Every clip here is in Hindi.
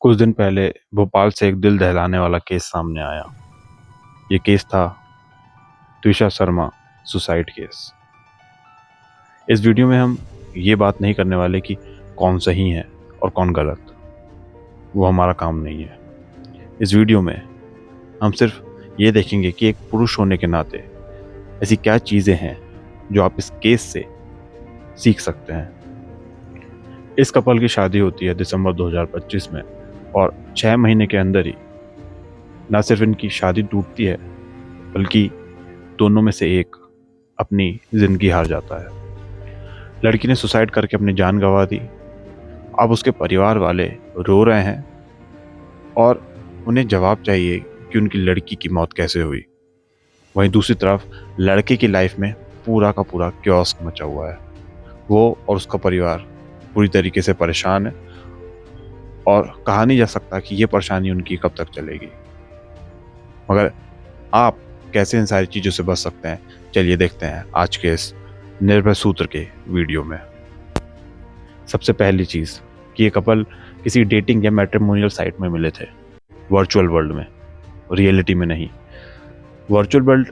कुछ दिन पहले भोपाल से एक दिल दहलाने वाला केस सामने आया। ये केस था त्विषा शर्मा सुसाइड केस। इस वीडियो में हम ये बात नहीं करने वाले कि कौन सही है और कौन गलत, वो हमारा काम नहीं है। इस वीडियो में हम सिर्फ ये देखेंगे कि एक पुरुष होने के नाते ऐसी क्या चीज़ें हैं जो आप इस केस से सीख सकते हैं। इस कपल की शादी होती है दिसंबर 2025 में और 6 महीने के अंदर ही ना सिर्फ इनकी शादी टूटती है बल्कि दोनों में से एक अपनी जिंदगी हार जाता है। लड़की ने सुसाइड करके अपनी जान गंवा दी। अब उसके परिवार वाले रो रहे हैं और उन्हें जवाब चाहिए कि उनकी लड़की की मौत कैसे हुई। वहीं दूसरी तरफ लड़के की लाइफ में पूरा का पूरा क्योस मचा हुआ है। वो और उसका परिवार पूरी तरीके से परेशान है और कहा नहीं जा सकता कि ये परेशानी उनकी कब तक चलेगी। मगर आप कैसे इन सारी चीज़ों से बच सकते हैं, चलिए देखते हैं आज के इस निर्भय सूत्र के वीडियो में। सबसे पहली चीज़ कि ये कपल किसी डेटिंग या मैट्रिमोनियल साइट में मिले थे, वर्चुअल वर्ल्ड में, रियलिटी में नहीं। वर्चुअल वर्ल्ड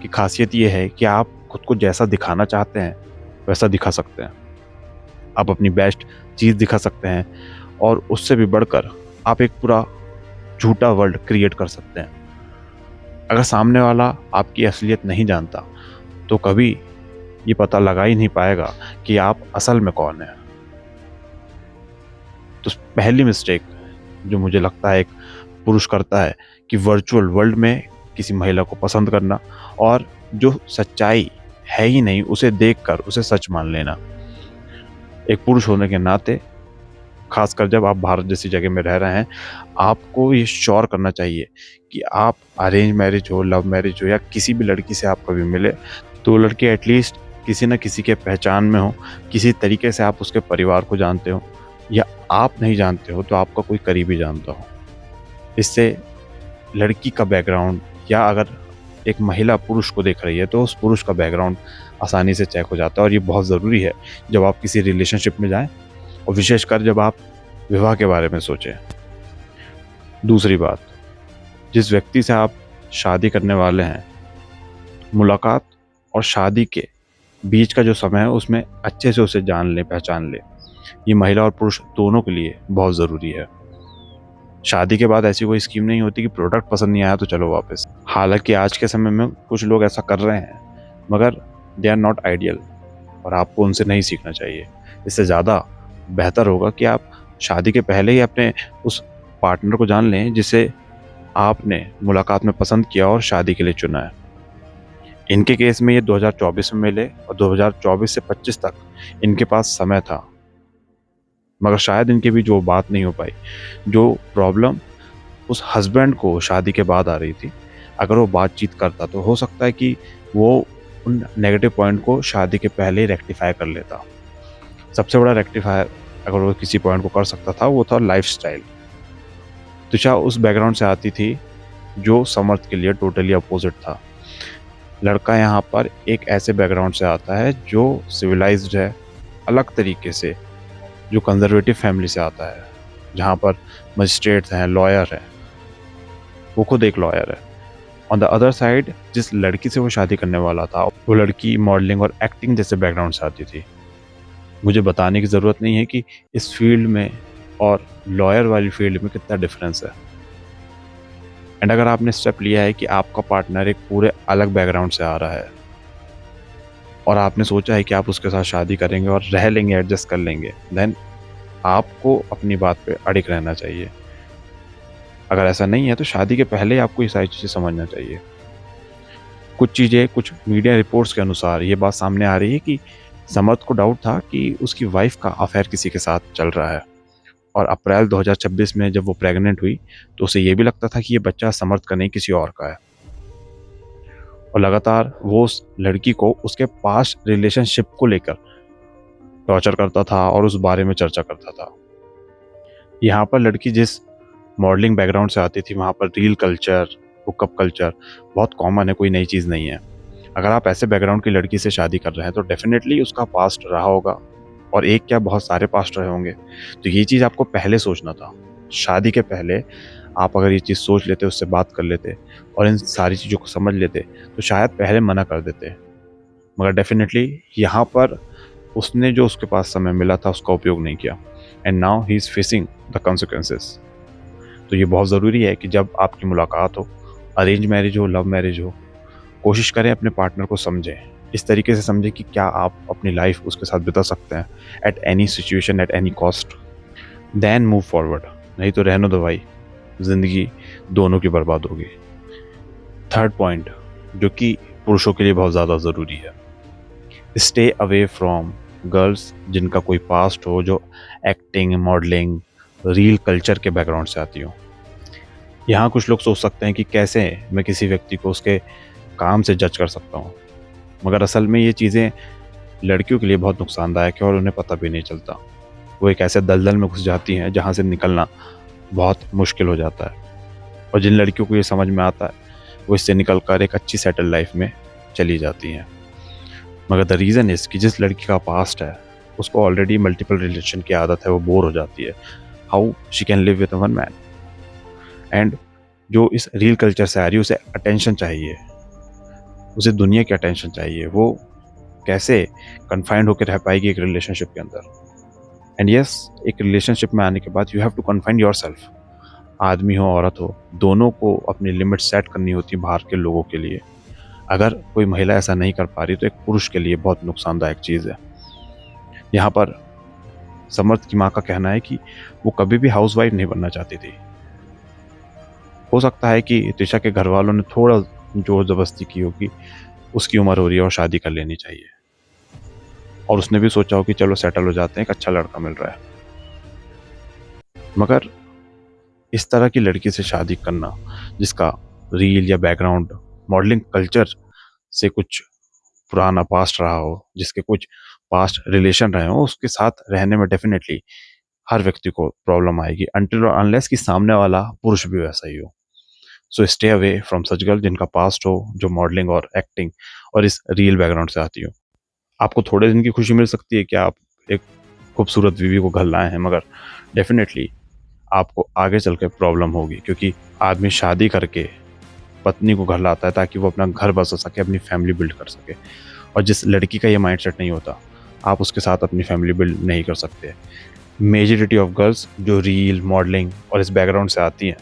की खासियत ये है कि आप खुद को जैसा दिखाना चाहते हैं वैसा दिखा सकते हैं। आप अपनी बेस्ट चीज़ दिखा सकते हैं और उससे भी बढ़कर आप एक पूरा झूठा वर्ल्ड क्रिएट कर सकते हैं। अगर सामने वाला आपकी असलियत नहीं जानता तो कभी ये पता लगा ही नहीं पाएगा कि आप असल में कौन हैं। तो पहली मिस्टेक जो मुझे लगता है एक पुरुष करता है कि वर्चुअल वर्ल्ड में किसी महिला को पसंद करना और जो सच्चाई है ही नहीं उसे देखकर उसे सच मान लेना। एक पुरुष होने के नाते, खासकर जब आप भारत जैसी जगह में रह रहे हैं, आपको ये श्योर करना चाहिए कि आप अरेंज मैरिज हो, लव मैरिज हो या किसी भी लड़की से आप कभी मिले तो लड़की एटलीस्ट किसी न किसी के पहचान में हो, किसी तरीके से आप उसके परिवार को जानते हो या आप नहीं जानते हो तो आपका कोई करीबी जानता हो। इससे लड़की का बैकग्राउंड या अगर एक महिला पुरुष को देख रही है तो उस पुरुष का बैकग्राउंड आसानी से चेक हो जाता है और ये बहुत ज़रूरी है जब आप किसी रिलेशनशिप में जाएं और विशेषकर जब आप विवाह के बारे में सोचें। दूसरी बात, जिस व्यक्ति से आप शादी करने वाले हैं, मुलाकात और शादी के बीच का जो समय है उसमें अच्छे से उसे जान लें, पहचान लें। ये महिला और पुरुष दोनों के लिए बहुत ज़रूरी है। शादी के बाद ऐसी कोई स्कीम नहीं होती कि प्रोडक्ट पसंद नहीं आया तो चलो वापस। हालांकि आज के समय में कुछ लोग ऐसा कर रहे हैं मगर दे आर नॉट आइडियल और आपको उनसे नहीं सीखना चाहिए। इससे ज़्यादा बेहतर होगा कि आप शादी के पहले ही अपने उस पार्टनर को जान लें जिसे आपने मुलाकात में पसंद किया और शादी के लिए चुना है। इनके केस में ये 2024 में मिले और 2024 से 25 तक इनके पास समय था, मगर शायद इनके भी जो बात नहीं हो पाई, जो प्रॉब्लम उस हस्बैंड को शादी के बाद आ रही थी, अगर वो बातचीत करता तो हो सकता है कि वो उन नेगेटिव पॉइंट को शादी के पहले ही रेक्टिफाई कर लेता। सबसे बड़ा रेक्टिफायर अगर वो किसी पॉइंट को कर सकता था वो था लाइफस्टाइल। त्विषा उस बैकग्राउंड से आती थी जो समर्थ के लिए टोटली अपोजिट था। लड़का यहाँ पर एक ऐसे बैकग्राउंड से आता है जो सिविलाइज्ड है, अलग तरीके से, जो कंजर्वेटिव फैमिली से आता है, जहाँ पर मजिस्ट्रेट्स हैं, लॉयर हैं, वो खुद एक लॉयर है। ऑन द अदर साइड जिस लड़की से वो शादी करने वाला था वो लड़की मॉडलिंग और एक्टिंग जैसे बैकग्राउंड से आती थी। मुझे बताने की ज़रूरत नहीं है कि इस फील्ड में और लॉयर वाली फील्ड में कितना डिफरेंस है। एंड अगर आपने स्टेप लिया है कि आपका पार्टनर एक पूरे अलग बैकग्राउंड से आ रहा है और आपने सोचा है कि आप उसके साथ शादी करेंगे और रह लेंगे, एडजस्ट कर लेंगे, देन आपको अपनी बात पे अड़िग रहना चाहिए। अगर ऐसा नहीं है तो शादी के पहले ही आपको ये सारी चीज़ें समझना चाहिए। कुछ चीज़ें, कुछ मीडिया रिपोर्ट्स के अनुसार ये बात सामने आ रही है कि समर्थ को डाउट था कि उसकी वाइफ का अफेयर किसी के साथ चल रहा है और अप्रैल 2026 में जब वो प्रेग्नेंट हुई तो उसे ये भी लगता था कि ये बच्चा समर्थ का नहीं किसी और का है। और लगातार वो उस लड़की को उसके पास्ट रिलेशनशिप को लेकर टॉर्चर करता था और उस बारे में चर्चा करता था। यहाँ पर लड़की जिस मॉडलिंग बैकग्राउंड से आती थी वहाँ पर रील कल्चर, हुकअप कल्चर बहुत कॉमन है, कोई नई चीज़ नहीं है। अगर आप ऐसे बैकग्राउंड की लड़की से शादी कर रहे हैं तो डेफिनेटली उसका पास्ट रहा होगा और एक क्या बहुत सारे पास्ट रहे होंगे। तो ये चीज़ आपको पहले सोचना था। शादी के पहले आप अगर ये चीज़ सोच लेते, उससे बात कर लेते और इन सारी चीज़ों को समझ लेते, तो शायद पहले मना कर देते। मगर डेफ़िनेटली यहाँ पर उसने जो उसके पास समय मिला था, उसका उपयोग नहीं किया and now he is facing the consequences. तो ये बहुत ज़रूरी है कि जब आपकी मुलाकात हो, अरेंज मैरिज हो, लव मैरिज हो, कोशिश करें अपने पार्टनर को समझें। इस तरीके से समझें कि क्या आप अपनी लाइफ़ उसके साथ बिता सकते हैं at any situation, at any cost. Then move forward, नहीं तो रहने दो भाई, ज़िंदगी दोनों की बर्बाद होगी। थर्ड पॉइंट, जो कि पुरुषों के लिए बहुत ज़्यादा ज़रूरी है, स्टे अवे फ्रॉम गर्ल्स जिनका कोई पास्ट हो, जो एक्टिंग, मॉडलिंग, रील कल्चर के बैकग्राउंड से आती हो। यहाँ कुछ लोग सोच सकते हैं कि कैसे मैं किसी व्यक्ति को उसके काम से जज कर सकता हूँ, मगर असल में ये चीज़ें लड़कियों के लिए बहुत नुकसानदायक है और उन्हें पता भी नहीं चलता। वो एक ऐसे दलदल में घुस जाती हैं जहाँ से निकलना बहुत मुश्किल हो जाता है, और जिन लड़कियों को ये समझ में आता है, वो इससे निकल कर एक अच्छी सेटल लाइफ में चली जाती हैं। मगर द रीज़न इज़ कि जिस लड़की का पास्ट है, उसको ऑलरेडी मल्टीपल रिलेशन की आदत है, वो बोर हो जाती है। How she can live with one man? And जो इस रील कल्चर से आ रही है, उसे अटेंशन चाहिए, उसे दुनिया की अटेंशन चाहिए। वो कैसे कन्फाइंड होकर रह पाएगी एक रिलेशनशिप के अंदर? एंड यस, एक रिलेशनशिप में आने के बाद you have to confined yourself. आदमी हो, औरत हो, दोनों को अपनी लिमिट सेट करनी होती है बाहर के लोगों के लिए। अगर कोई महिला ऐसा नहीं कर पा रही, तो एक पुरुष के लिए बहुत नुकसानदायक चीज़ है। यहाँ पर समर्थ की माँ का कहना है कि वो कभी भी हाउसवाइफ नहीं बनना चाहती थी। हो सकता है कि त्रिशा के घर वालों ने थोड़ा जोर जबरदस्ती की होगी, उसकी उम्र हो रही है और शादी कर लेनी चाहिए, और उसने भी सोचा हो कि चलो सेटल हो जाते हैं, एक अच्छा लड़का मिल रहा है। मगर इस तरह की लड़की से शादी करना, जिसका रील या बैकग्राउंड मॉडलिंग कल्चर से कुछ पुराना पास्ट रहा हो, जिसके कुछ पास्ट रिलेशन रहे हो, उसके साथ रहने में डेफिनेटली हर व्यक्ति को प्रॉब्लम आएगी, अनटिल और अनलेस कि सामने वाला पुरुष भी वैसा ही हो। So stay away from such girl जिनका पास्ट हो, जो मॉडलिंग और एक्टिंग और इस रियल बैकग्राउंड से आती हो। आपको थोड़े दिन की खुशी मिल सकती है कि आप एक खूबसूरत बीवी को घर लाए हैं, मगर डेफिनेटली आपको आगे चल के प्रॉब्लम होगी, क्योंकि आदमी शादी करके पत्नी को घर लाता है ताकि वो अपना घर बसा सके, अपनी फैमिली बिल्ड कर सके। और जिस लड़की का ये माइंडसेट नहीं होता, आप उसके साथ अपनी फैमिली बिल्ड नहीं कर सकते। मेजॉरिटी ऑफ गर्ल्स जो रील, मॉडलिंग और इस बैकग्राउंड से आती हैं,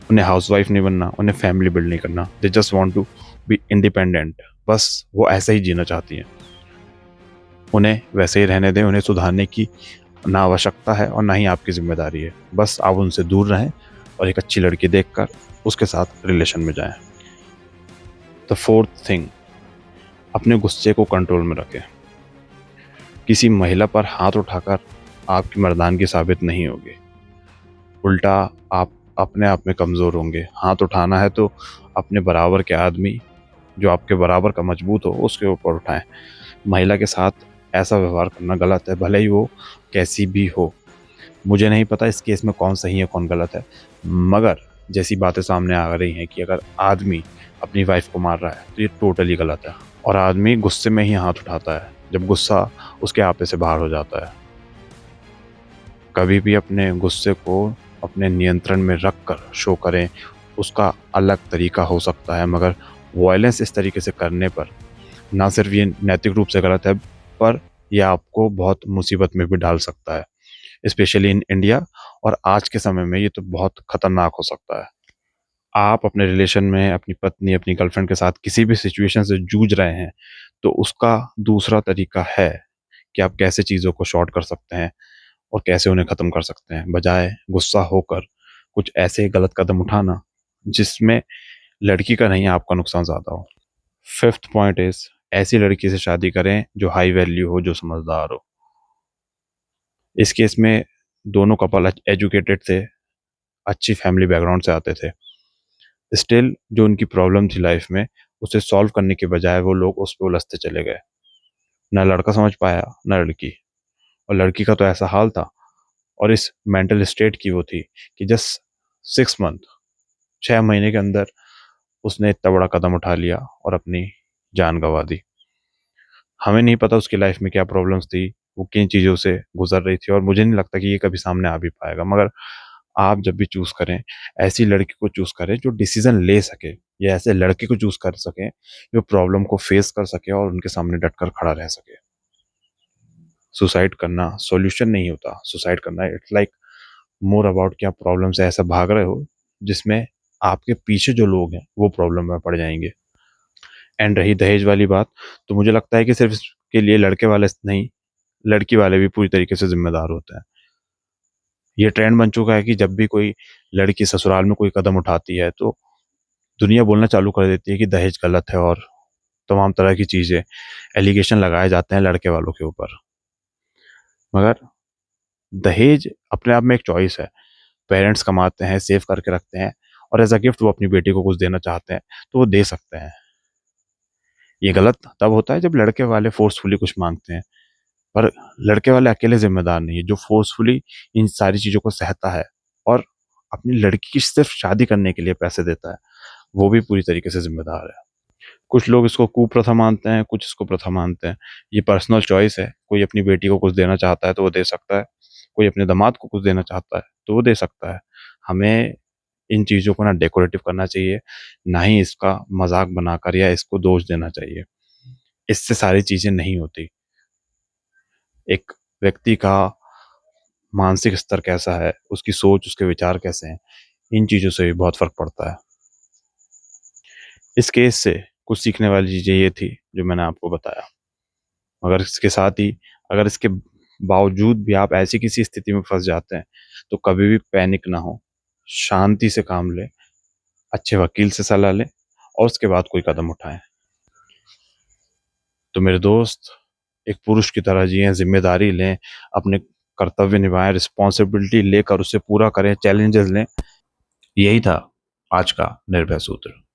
उन्हें हाउसवाइफ नहीं बनना, उन्हें फैमिली बिल्ड नहीं करना। They just want to be independent. बस वो ऐसे ही जीना चाहती हैं। उन्हें वैसे ही रहने दें, उन्हें सुधारने की ना आवश्यकता है और ना ही आपकी ज़िम्मेदारी है। बस आप उनसे दूर रहें और एक अच्छी लड़की देखकर उसके साथ रिलेशन में जाएँ। द फोर्थ थिंग, अपने गुस्से को कंट्रोल में रखें। किसी महिला पर हाथ उठाकर आपकी मर्दानगी साबित नहीं होगी। उल्टा आप अपने आप में कमज़ोर होंगे। हाथ उठाना है तो अपने बराबर के आदमी, जो आपके बराबर का मजबूत हो, उसके ऊपर उठाएँ। महिला के साथ ऐसा व्यवहार करना गलत है, भले ही वो कैसी भी हो। मुझे नहीं पता इस केस में कौन सही है, कौन गलत है, मगर जैसी बातें सामने आ रही हैं कि अगर आदमी अपनी वाइफ़ को मार रहा है, तो ये टोटली गलत है। और आदमी गुस्से में ही हाथ उठाता है, जब गुस्सा उसके आपे से बाहर हो जाता है। कभी भी अपने गुस्से को अपने नियंत्रण में रख कर शो करें। उसका अलग तरीका हो सकता है, मगर वॉयलेंस इस तरीके से करने पर ना सिर्फ ये नैतिक रूप से गलत है, पर यह आपको बहुत मुसीबत में भी डाल सकता है, स्पेशली इन इंडिया। और आज के समय में ये तो बहुत खतरनाक हो सकता है। आप अपने रिलेशन में अपनी पत्नी, अपनी गर्लफ्रेंड के साथ किसी भी सिचुएशन से जूझ रहे हैं, तो उसका दूसरा तरीका है कि आप कैसे चीज़ों को शॉर्ट कर सकते हैं और कैसे उन्हें ख़त्म कर सकते हैं, बजाय गुस्सा होकर कुछ ऐसे गलत कदम उठाना जिसमें लड़की का नहीं, आपका नुकसान ज़्यादा हो। फिफ्थ पॉइंट इज़, ऐसी लड़की से शादी करें जो हाई वैल्यू हो, जो समझदार हो। इस केस में दोनों कपल एजुकेटेड थे, अच्छी फैमिली बैकग्राउंड से आते थे। स्टिल जो उनकी प्रॉब्लम थी लाइफ में, उसे सॉल्व करने के बजाय वो लोग उस पे उलझते चले गए। ना लड़का समझ पाया, ना लड़की। और लड़की का तो ऐसा हाल था, और इस मेंटल स्टेट की वो थी कि जस्ट 6 मंथ, 6 महीने के अंदर उसने इतना बड़ा कदम उठा लिया और अपनी जान गंवा दी। हमें नहीं पता उसकी लाइफ में क्या प्रॉब्लम्स थी, वो किन चीज़ों से गुजर रही थी, और मुझे नहीं लगता कि ये कभी सामने आ भी पाएगा। मगर आप जब भी चूज़ करें, ऐसी लड़की को चूज़ करें जो डिसीज़न ले सके, या ऐसे लड़के को चूज़ कर सकें, जो प्रॉब्लम को फेस कर सके और उनके सामने डटकर खड़ा रह सके। सुसाइड करना सॉल्यूशन नहीं होता। सुसाइड करना इट्स लाइक मोर अबाउट कि आप प्रॉब्लम से ऐसा भाग रहे हो, जिसमें आपके पीछे जो लोग हैं, वो प्रॉब्लम में पड़ जाएँगे। एंड रही दहेज वाली बात, तो मुझे लगता है कि सिर्फ़ इसके लिए लड़के वाले नहीं, लड़की वाले भी पूरी तरीके से ज़िम्मेदार होते हैं। ये ट्रेंड बन चुका है कि जब भी कोई लड़की ससुराल में कोई कदम उठाती है, तो दुनिया बोलना चालू कर देती है कि दहेज गलत है, और तमाम तरह की चीज़ें, एलिगेशन लगाए जाते हैं लड़के वालों के ऊपर। मगर दहेज अपने आप में एक चॉइस है। पेरेंट्स कमाते हैं, सेव करके रखते हैं, और एज़ अ गिफ्ट वो अपनी बेटी को कुछ देना चाहते हैं, तो वो दे सकते हैं। ये गलत तब होता है जब लड़के वाले फ़ोर्सफुली कुछ माँगते हैं। पर लड़के वाले अकेले ज़िम्मेदार नहीं है, जो फ़ोर्सफुली इन सारी चीज़ों को सहता है और अपनी लड़की की सिर्फ़ शादी करने के लिए पैसे देता है, वो भी पूरी तरीके से ज़िम्मेदार है। कुछ लोग इसको कुप्रथा मानते हैं, कुछ इसको प्रथा मानते हैं। ये पर्सनल चॉइस है, कोई अपनी बेटी को कुछ देना चाहता है तो वो दे सकता है, कोई अपने दामाद को कुछ देना चाहता है तो वो दे सकता है। हमें इन चीज़ों को ना डेकोरेटिव करना चाहिए, ना ही इसका मज़ाक बनाकर या इसको दोष देना चाहिए। इससे सारी चीज़ें नहीं होती। एक व्यक्ति का मानसिक स्तर कैसा है, उसकी सोच, उसके विचार कैसे हैं, इन चीज़ों से भी बहुत फ़र्क पड़ता है। इस केस से कुछ सीखने वाली चीज़ें ये थी, जो मैंने आपको बताया। मगर इसके साथ ही, अगर इसके बावजूद भी आप ऐसी किसी स्थिति में फँस जाते हैं, तो कभी भी पैनिक ना हों, शांति से काम लें, अच्छे वकील से सलाह लें और उसके बाद कोई कदम उठाएँ। तो मेरे दोस्त, एक पुरुष की तरह जिएँ, ज़िम्मेदारी लें, अपने कर्तव्य निभाएँ, रिस्पॉन्सिबिलिटी लेकर उसे पूरा करें, चैलेंजेस लें। यही था आज का निर्भय सूत्र।